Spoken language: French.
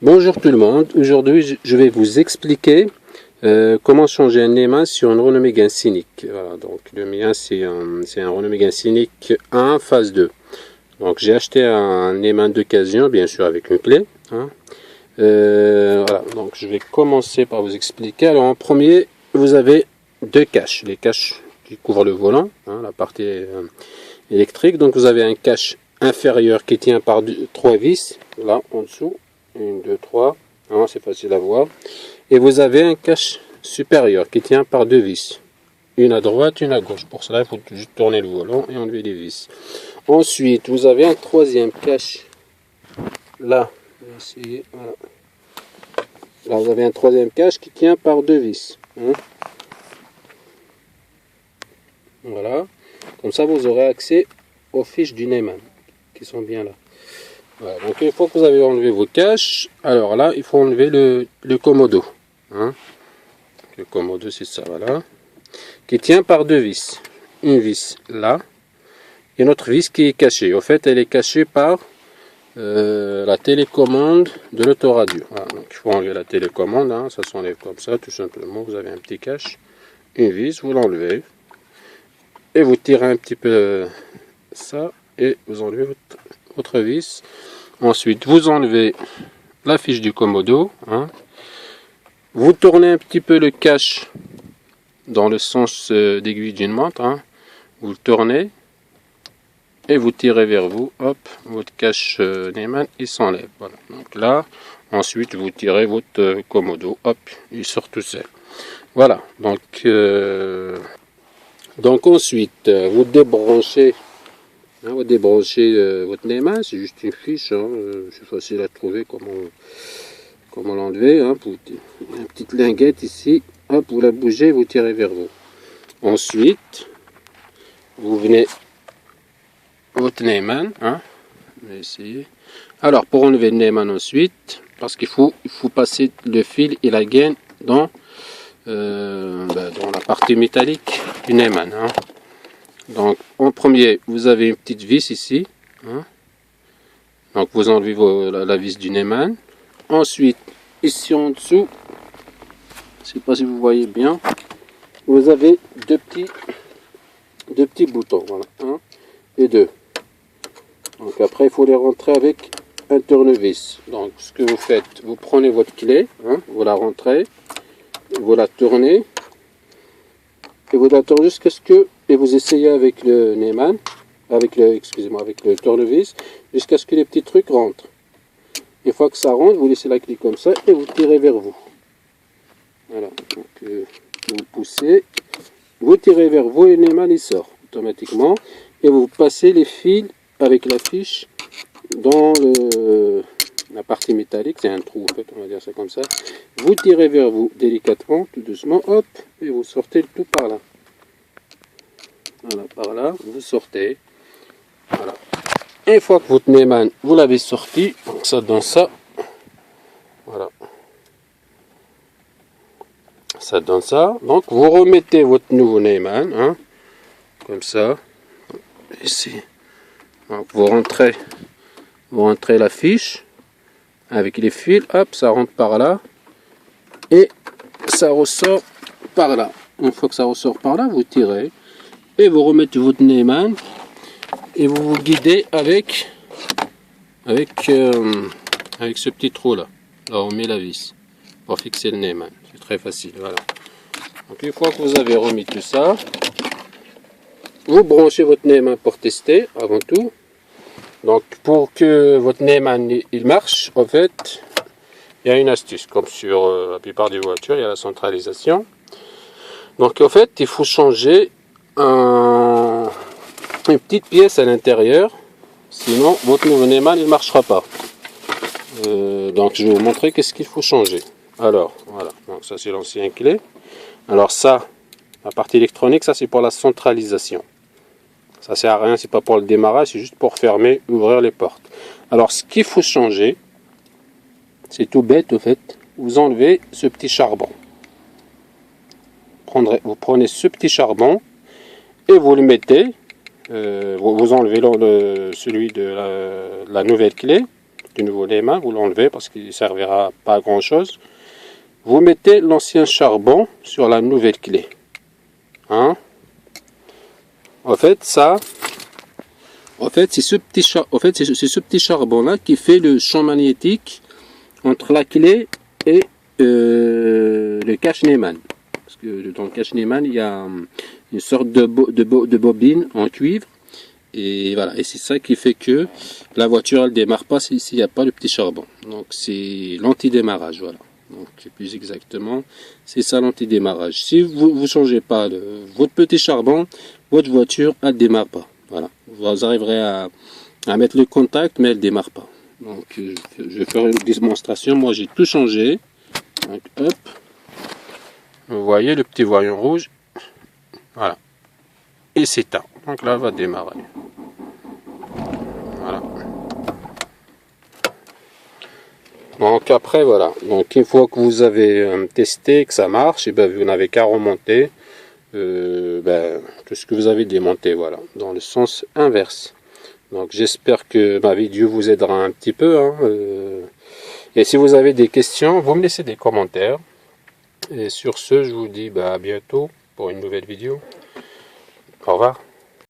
Bonjour tout le monde, aujourd'hui je vais vous expliquer comment changer un Neumann sur une Renault Mégane Scénic. Voilà, donc le mien c'est un Renault Mégane Scénic 1 phase 2. Donc j'ai acheté un Neumann d'occasion, bien sûr avec une clé. Hein. Voilà, donc je vais commencer par vous expliquer. Alors en premier, vous avez deux caches, les caches qui couvrent le volant, hein, la partie électrique. Donc vous avez un cache inférieur qui tient par trois vis, là en dessous. 1, 2, 3, c'est facile à voir. Et vous avez un cache supérieur qui tient par deux vis. Une à droite, une à gauche. Pour cela, il faut juste tourner le volant et enlever les vis. Ensuite, vous avez un troisième cache. Là, voilà. Là, vous avez un troisième cache qui tient par deux vis. Voilà. Comme ça, vous aurez accès aux fiches du Neumann qui sont bien là. Voilà, donc une fois que vous avez enlevé vos caches, alors là il faut enlever le commodo. Le commodo c'est ça, voilà. Qui tient par deux vis. Une vis là et une autre vis qui est cachée. Au fait elle est cachée par la télécommande de l'autoradio. Voilà, donc il faut enlever la télécommande, ça s'enlève comme ça tout simplement. Vous avez un petit cache, une vis, vous l'enlevez et vous tirez un petit peu ça et vous enlevez votre vis. Ensuite, vous enlevez la fiche du commodo. Vous tournez un petit peu le cache dans le sens d'aiguille d'une montre. Vous le tournez et vous tirez vers vous. Hop, votre cache Neumann, il s'enlève. Voilà. Donc là, ensuite, vous tirez votre commodo. Hop, il sort tout seul. Voilà. Donc ensuite, vous débranchez. Vous débranchez votre Neumann, c'est juste une fiche, c'est facile à trouver comment l'enlever. Une petite linguette ici, hop, vous la bougez, vous tirez vers vous. Ensuite, vous venez votre Neumann, je vais essayer. Alors pour enlever le Neumann ensuite, parce qu'il faut passer le fil et la gaine dans la partie métallique du Neumann. Donc en premier, vous avez une petite vis ici. Donc vous enlevez la vis du Neumann. Ensuite, ici en dessous, je ne sais pas si vous voyez bien, vous avez deux petits boutons. Voilà, 1 et 2. Donc après, il faut les rentrer avec un tournevis. Donc ce que vous faites, vous prenez votre clé, vous la rentrez, vous la tournez, et vous la tournez jusqu'à ce que, et vous essayez avec le Neumann, avec le tournevis, jusqu'à ce que les petits trucs rentrent. Une fois que ça rentre, vous laissez la clé comme ça et vous tirez vers vous. Voilà, donc vous poussez, vous tirez vers vous et le Neumann il sort automatiquement. Et vous passez les fils avec la fiche dans la partie métallique, c'est un trou en fait, on va dire ça comme ça. Vous tirez vers vous délicatement, tout doucement, hop, et vous sortez le tout par là. Voilà, par là, vous sortez. Voilà. Une fois que votre Neumann, vous l'avez sorti, donc ça donne ça. Voilà. Ça donne ça. Donc vous remettez votre nouveau Neumann, comme ça. Ici. Donc vous rentrez la fiche avec les fils, hop, ça rentre par là. Et ça ressort par là. Une fois que ça ressort par là, vous tirez. Et vous remettez votre Neumann. Et vous vous guidez avec ce petit trou là. Là on met la vis pour fixer le Neumann. C'est très facile, voilà. Donc une fois que vous avez remis tout ça, vous branchez votre Neumann pour tester avant tout. Donc pour que votre Neumann il marche, en fait, il y a une astuce. Comme sur la plupart des voitures, il y a la centralisation. Donc en fait, il faut changer une petite pièce à l'intérieur, sinon votre nouveau Neumann il ne marchera pas. Donc je vais vous montrer qu'est-ce qu'il faut changer. Alors voilà, donc ça c'est l'ancien clé. Alors ça, la partie électronique, ça c'est pour la centralisation. Ça sert à rien, c'est pas pour le démarrage, c'est juste pour fermer, ouvrir les portes. Alors ce qu'il faut changer, c'est tout bête au fait. Vous enlevez ce petit charbon. Vous prenez ce petit charbon et vous le mettez. Vous enlevez celui de la nouvelle clé de nouveau les mains, vous l'enlevez parce qu'il ne servira pas à grand chose. Vous mettez l'ancien charbon sur la nouvelle clé. Hein? En fait, c'est ce petit charbon là qui fait le champ magnétique entre la clé et le cache-Neumann. Parce que dans le cache-Neumann, il y a une sorte de bobine en cuivre. Et voilà, et c'est ça qui fait que la voiture elle démarre pas s'il n'y a pas le petit charbon. Donc c'est l'anti-démarrage, voilà. Donc plus exactement, c'est ça l'anti-démarrage. Si vous ne changez pas votre petit charbon, votre voiture elle démarre pas. Voilà, vous arriverez à mettre le contact, mais elle démarre pas. Donc je vais faire une démonstration. Moi j'ai tout changé. Donc hop, vous voyez le petit voyant rouge. Voilà, et c'est éteint. Donc là, elle va démarrer. Voilà. Donc après, voilà. Donc une fois que vous avez testé, que ça marche, et ben vous n'avez qu'à remonter tout ce que vous avez démonté, voilà, dans le sens inverse. Donc j'espère que ma vidéo vous aidera un petit peu. Hein, et si vous avez des questions, vous me laissez des commentaires. Et sur ce, je vous dis à bientôt pour une nouvelle vidéo. Au revoir.